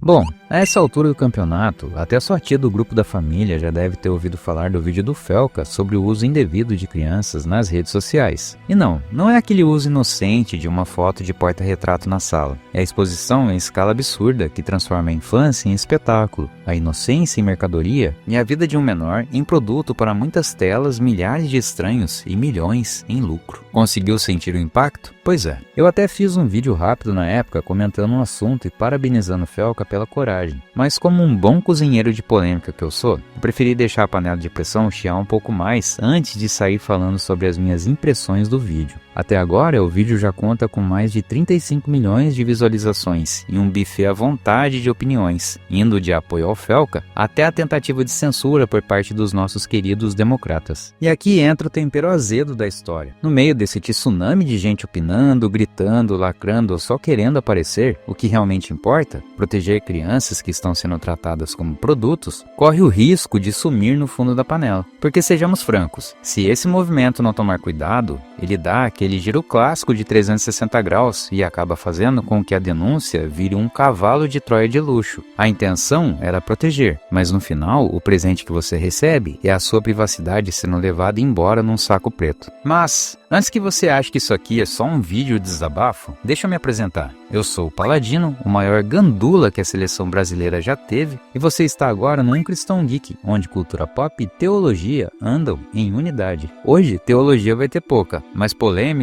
Bom, a essa altura do campeonato, até sua tia do grupo da família já deve ter ouvido falar do vídeo do Felca sobre o uso indevido de crianças nas redes sociais. E não é aquele uso inocente de uma foto de porta-retrato na sala. É a exposição em escala absurda que transforma a infância em espetáculo, a inocência em mercadoria e a vida de um menor em produto para muitas telas, milhares de estranhos e milhões em lucro. Conseguiu sentir o impacto? Pois é. Eu até fiz um vídeo rápido na época comentando um assunto e parabenizando o Felca pela coragem. Mas como um bom cozinheiro de polêmica que eu sou, eu preferi deixar a panela de pressão chiar um pouco mais antes de sair falando sobre as minhas impressões do vídeo. Até agora, o vídeo já conta com mais de 35 milhões de visualizações e um buffet à vontade de opiniões, indo de apoio ao Felca até a tentativa de censura por parte dos nossos queridos democratas. E aqui entra o tempero azedo da história. No meio desse tsunami de gente opinando, gritando, lacrando ou só querendo aparecer, o que realmente importa, proteger crianças que estão sendo tratadas como produtos, corre o risco de sumir no fundo da panela. Porque sejamos francos, se esse movimento não tomar cuidado, ele dá aquele giro clássico de 360 graus e acaba fazendo com que a denúncia vire um cavalo de Troia de luxo. A intenção era proteger, mas no final o presente que você recebe é a sua privacidade sendo levada embora num saco preto. Mas, antes que você ache que isso aqui é só um vídeo de desabafo, deixa eu me apresentar. Eu sou o Paladino, o maior gandula que a seleção brasileira já teve, e você está agora no Um Cristão Geek, onde cultura pop e teologia andam em unidade. Hoje, teologia vai ter pouca, mas polêmica,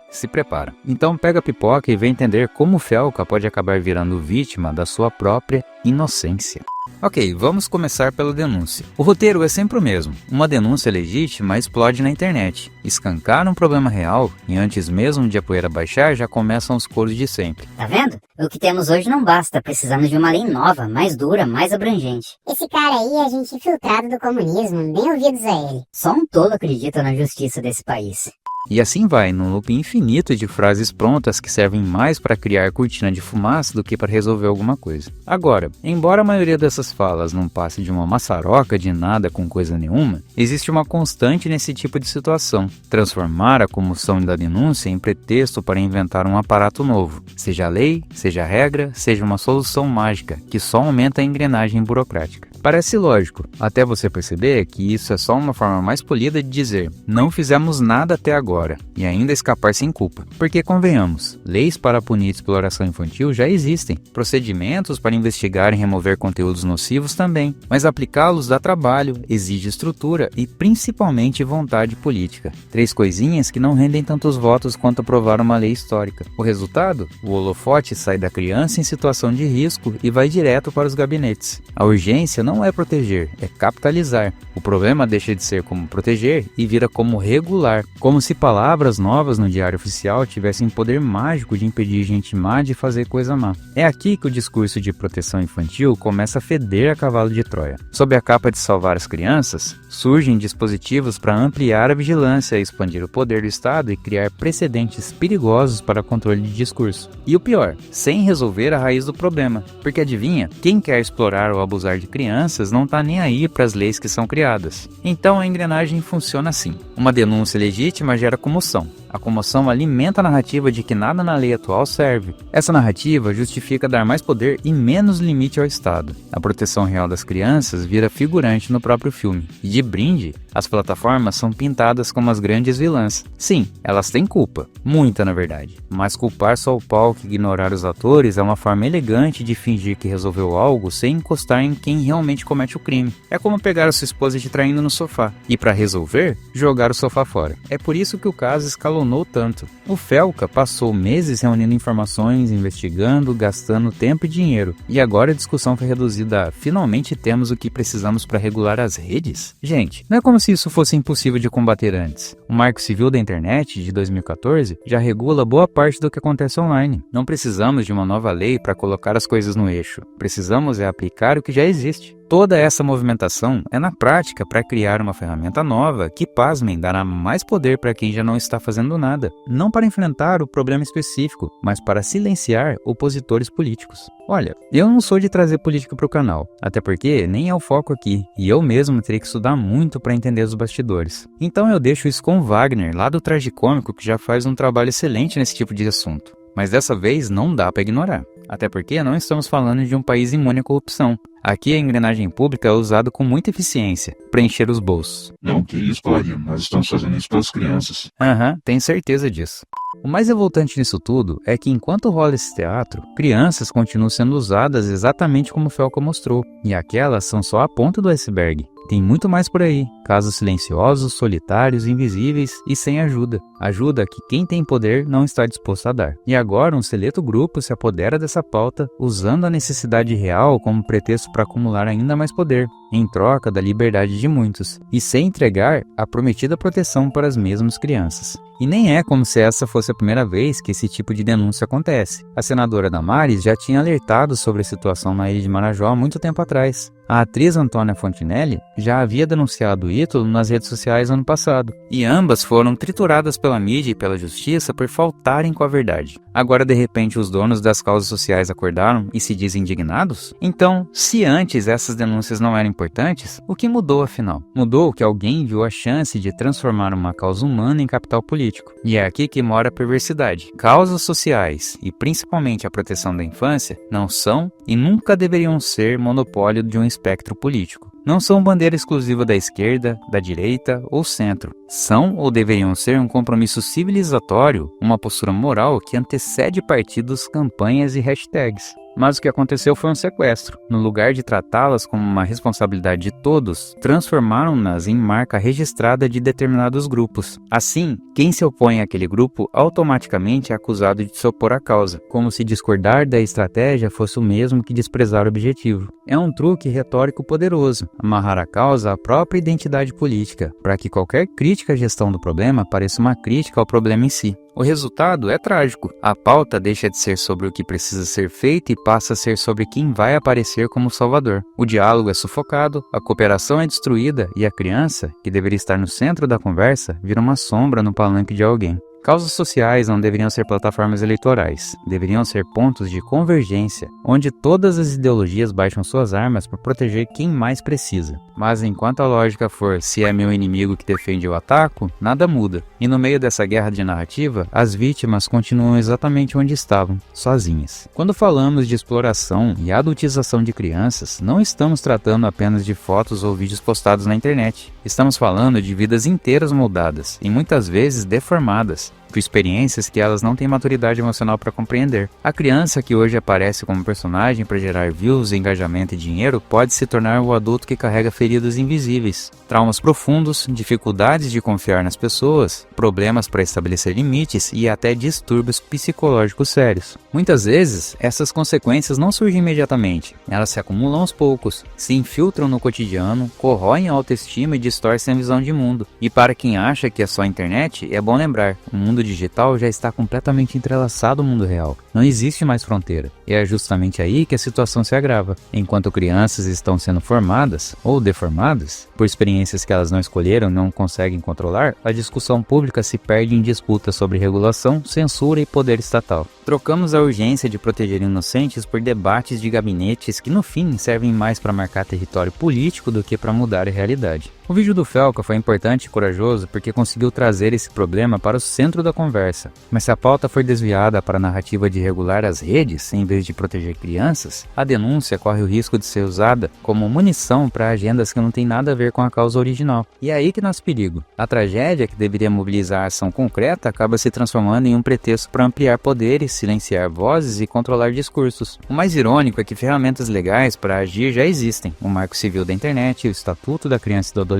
se prepara. Então pega a pipoca e vem entender como o Felca pode acabar virando vítima da sua própria inocência. Ok, vamos começar pela denúncia. O roteiro é sempre o mesmo. Uma denúncia legítima explode na internet. Escancara um problema real e antes mesmo de a poeira baixar já começam os coros de sempre. Tá vendo? O que temos hoje não basta, precisamos de uma lei nova, mais dura, mais abrangente. Esse cara aí é gente infiltrado do comunismo, nem ouvidos a ele. Só um tolo acredita na justiça desse país. E assim vai, num loop infinito de frases prontas que servem mais para criar cortina de fumaça do que para resolver alguma coisa. Agora, embora a maioria dessas falas não passe de uma maçaroca de nada com coisa nenhuma, existe uma constante nesse tipo de situação: transformar a comoção da denúncia em pretexto para inventar um aparato novo, seja lei, seja regra, seja uma solução mágica, que só aumenta a engrenagem burocrática. Parece lógico, até você perceber que isso é só uma forma mais polida de dizer não fizemos nada até agora e ainda escapar sem culpa. Porque convenhamos, leis para punir exploração infantil já existem, procedimentos para investigar e remover conteúdos nocivos também, mas aplicá-los dá trabalho, exige estrutura e principalmente vontade política. 3 coisinhas que não rendem tantos votos quanto aprovar uma lei histórica. O resultado? O holofote sai da criança em situação de risco e vai direto para os gabinetes. A urgência não é proteger, é capitalizar. O problema deixa de ser como proteger e vira como regular, como se palavras novas no diário oficial tivessem poder mágico de impedir gente má de fazer coisa má. É aqui que o discurso de proteção infantil começa a feder a cavalo de Troia. Sob a capa de salvar as crianças, surgem dispositivos para ampliar a vigilância, expandir o poder do Estado e criar precedentes perigosos para controle de discurso. E o pior, sem resolver a raiz do problema, porque adivinha, quem quer explorar ou abusar de crianças não está nem aí para as leis que são criadas. Então a engrenagem funciona assim. Uma denúncia legítima gera comoção. A comoção alimenta a narrativa de que nada na lei atual serve. Essa narrativa justifica dar mais poder e menos limite ao Estado. A proteção real das crianças vira figurante no próprio filme. E de brinde, as plataformas são pintadas como as grandes vilãs. Sim, elas têm culpa. Muita, na verdade. Mas culpar só o palco e ignorar os atores é uma forma elegante de fingir que resolveu algo sem encostar em quem realmente comete o crime. É como pegar a sua esposa te traindo no sofá. E para resolver, jogar o sofá fora. É por isso que o caso escalonou tanto. O Felca passou meses reunindo informações, investigando, gastando tempo e dinheiro. E agora a discussão foi reduzida a finalmente temos o que precisamos para regular as redes? Gente, não é como se isso fosse impossível de combater antes. O Marco Civil da Internet, de 2014, já regula boa parte do que acontece online. Não precisamos de uma nova lei para colocar as coisas no eixo. Precisamos aplicar o que já existe. Toda essa movimentação é na prática para criar uma ferramenta nova que, pasmem, dará mais poder para quem já não está fazendo nada. Não para enfrentar o problema específico, mas para silenciar opositores políticos. Olha, eu não sou de trazer política para o canal, até porque nem é o foco aqui, e eu mesmo teria que estudar muito para entender os bastidores. Então eu deixo isso com o Wagner, lá do Tragicômico, que já faz um trabalho excelente nesse tipo de assunto. mas dessa vez não dá para ignorar. Até porque não estamos falando de um país imune à corrupção. Aqui a engrenagem pública é usada com muita eficiência para encher os bolsos. Não, que isso, Claudinho, nós estamos fazendo isso pelas crianças. Tenho certeza disso. O mais revoltante nisso tudo é que enquanto rola esse teatro, crianças continuam sendo usadas exatamente como o Felca mostrou, e aquelas são só a ponta do iceberg. Tem muito mais por aí, casos silenciosos, solitários, invisíveis e sem ajuda. Ajuda que quem tem poder não está disposto a dar. E agora um seleto grupo se apodera dessa pauta, usando a necessidade real como pretexto para acumular ainda mais poder, em troca da liberdade de muitos, e sem entregar a prometida proteção para as mesmas crianças. E nem é como se essa fosse a primeira vez que esse tipo de denúncia acontece. A senadora Damares já tinha alertado sobre a situação na Ilha de Marajó há muito tempo atrás. A atriz Antônia Fontinelli já havia denunciado o Ítalo nas redes sociais ano passado, e ambas foram trituradas pela mídia e pela justiça por faltarem com a verdade. Agora, de repente, os donos das causas sociais acordaram e se dizem indignados? Então, se antes essas denúncias não eram importantes, o que mudou afinal? Mudou que alguém viu a chance de transformar uma causa humana em capital político. E é aqui que mora a perversidade. Causas sociais, e principalmente a proteção da infância, não são e nunca deveriam ser monopólio de um espectro político. Não são bandeira exclusiva da esquerda, da direita ou centro. São ou deveriam ser um compromisso civilizatório, uma postura moral que antecede partidos, campanhas e hashtags. Mas o que aconteceu foi um sequestro. No lugar de tratá-las como uma responsabilidade de todos, transformaram-nas em marca registrada de determinados grupos. Assim, quem se opõe àquele grupo automaticamente é acusado de se opor à causa, como se discordar da estratégia fosse o mesmo que desprezar o objetivo. É um truque retórico poderoso, amarrar a causa à própria identidade política, para que qualquer crítica à gestão do problema pareça uma crítica ao problema em si. O resultado é trágico. A pauta deixa de ser sobre o que precisa ser feito e passa a ser sobre quem vai aparecer como salvador. O diálogo é sufocado, a cooperação é destruída e a criança, que deveria estar no centro da conversa, vira uma sombra no palanque de alguém. Causas sociais não deveriam ser plataformas eleitorais, deveriam ser pontos de convergência, onde todas as ideologias baixam suas armas para proteger quem mais precisa. Mas enquanto a lógica for se é meu inimigo que defende eu ataco, nada muda. E no meio dessa guerra de narrativa, as vítimas continuam exatamente onde estavam, sozinhas. Quando falamos de exploração e adultização de crianças, não estamos tratando apenas de fotos ou vídeos postados na internet. Estamos falando de vidas inteiras moldadas, e muitas vezes deformadas, por experiências que elas não têm maturidade emocional para compreender. A criança que hoje aparece como personagem para gerar views, engajamento e dinheiro pode se tornar o adulto que carrega feridas invisíveis, traumas profundos, dificuldades de confiar nas pessoas, problemas para estabelecer limites e até distúrbios psicológicos sérios. Muitas vezes, essas consequências não surgem imediatamente, elas se acumulam aos poucos, se infiltram no cotidiano, corroem a autoestima e distorcem a visão de mundo. E para quem acha que é só a internet, é bom lembrar, o mundo digital já está completamente entrelaçado ao mundo real. Não existe mais fronteira. E é justamente aí que a situação se agrava. Enquanto crianças estão sendo formadas ou deformadas por experiências que elas não escolheram e não conseguem controlar, a discussão pública se perde em disputas sobre regulação, censura e poder estatal. Trocamos a urgência de proteger inocentes por debates de gabinetes que no fim servem mais para marcar território político do que para mudar a realidade. O vídeo do Felca foi importante e corajoso porque conseguiu trazer esse problema para o centro da conversa. Mas se a pauta for desviada para a narrativa de regular as redes, em vez de proteger crianças, a denúncia corre o risco de ser usada como munição para agendas que não têm nada a ver com a causa original. E é aí que nasce perigo. A tragédia que deveria mobilizar a ação concreta acaba se transformando em um pretexto para ampliar poderes, silenciar vozes e controlar discursos. O mais irônico é que ferramentas legais para agir já existem. O Marco Civil da Internet, o Estatuto da Criança e do Adolescente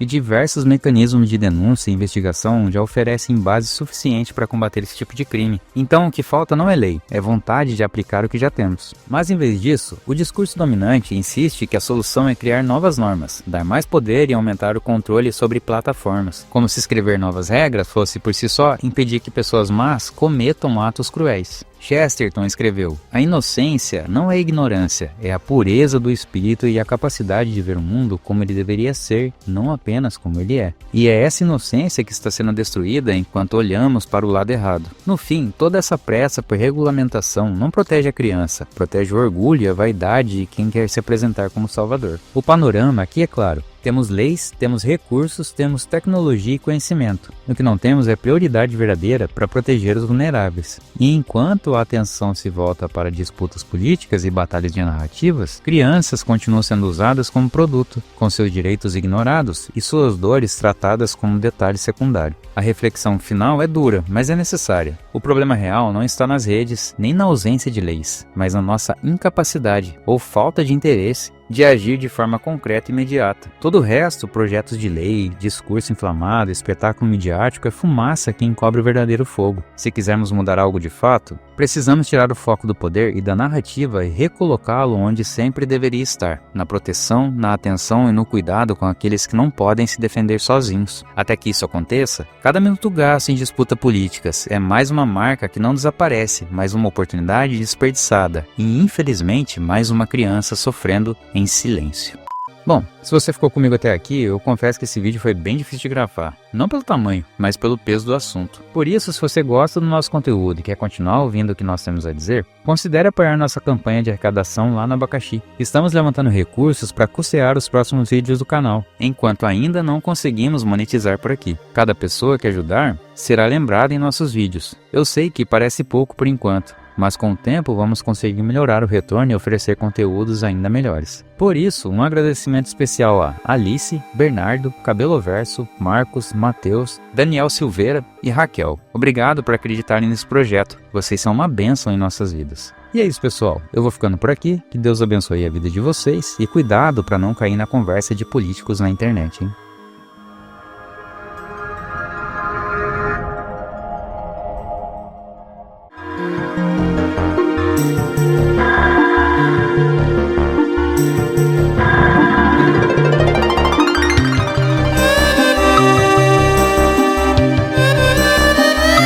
e diversos mecanismos de denúncia e investigação já oferecem base suficiente para combater esse tipo de crime. Então o que falta não é lei, é vontade de aplicar o que já temos. Mas em vez disso, o discurso dominante insiste que a solução é criar novas normas, dar mais poder e aumentar o controle sobre plataformas. Como se escrever novas regras fosse por si só impedir que pessoas más cometam atos cruéis. Chesterton escreveu: a inocência não é ignorância, é a pureza do espírito e a capacidade de ver o mundo como ele deveria ser, não apenas como ele é. E é essa inocência que está sendo destruída enquanto olhamos para o lado errado. No fim, toda essa pressa por regulamentação não protege a criança, protege o orgulho e a vaidade de quem quer se apresentar como salvador. O panorama aqui é claro. Temos leis, temos recursos, temos tecnologia e conhecimento. O que não temos é prioridade verdadeira para proteger os vulneráveis. E enquanto a atenção se volta para disputas políticas e batalhas de narrativas, crianças continuam sendo usadas como produto, com seus direitos ignorados e suas dores tratadas como detalhe secundário. A reflexão final é dura, mas é necessária. O problema real não está nas redes, nem na ausência de leis, mas na nossa incapacidade ou falta de interesse de agir de forma concreta e imediata. Todo o resto, projetos de lei, discurso inflamado, espetáculo midiático, é fumaça que encobre o verdadeiro fogo. Se quisermos mudar algo de fato, precisamos tirar o foco do poder e da narrativa e recolocá-lo onde sempre deveria estar, na proteção, na atenção e no cuidado com aqueles que não podem se defender sozinhos. Até que isso aconteça, cada minuto gasto em disputa políticas é mais uma marca que não desaparece, mais uma oportunidade desperdiçada e, infelizmente, mais uma criança sofrendo em silêncio. Bom, se você ficou comigo até aqui, eu confesso que esse vídeo foi bem difícil de gravar. Não pelo tamanho, mas pelo peso do assunto. Por isso, se você gosta do nosso conteúdo e quer continuar ouvindo o que nós temos a dizer, considere apoiar nossa campanha de arrecadação lá no Abacaxi. Estamos levantando recursos para custear os próximos vídeos do canal, enquanto ainda não conseguimos monetizar por aqui. Cada pessoa que ajudar será lembrada em nossos vídeos. Eu sei que parece pouco por enquanto, mas com o tempo vamos conseguir melhorar o retorno e oferecer conteúdos ainda melhores. Por isso, um agradecimento especial a Alice, Bernardo, Cabeloverso, Marcos, Matheus, Daniel Silveira e Raquel. Obrigado por acreditarem nesse projeto, vocês são uma bênção em nossas vidas. E é isso, pessoal, eu vou ficando por aqui, que Deus abençoe a vida de vocês e cuidado para não cair na conversa de políticos na internet, hein?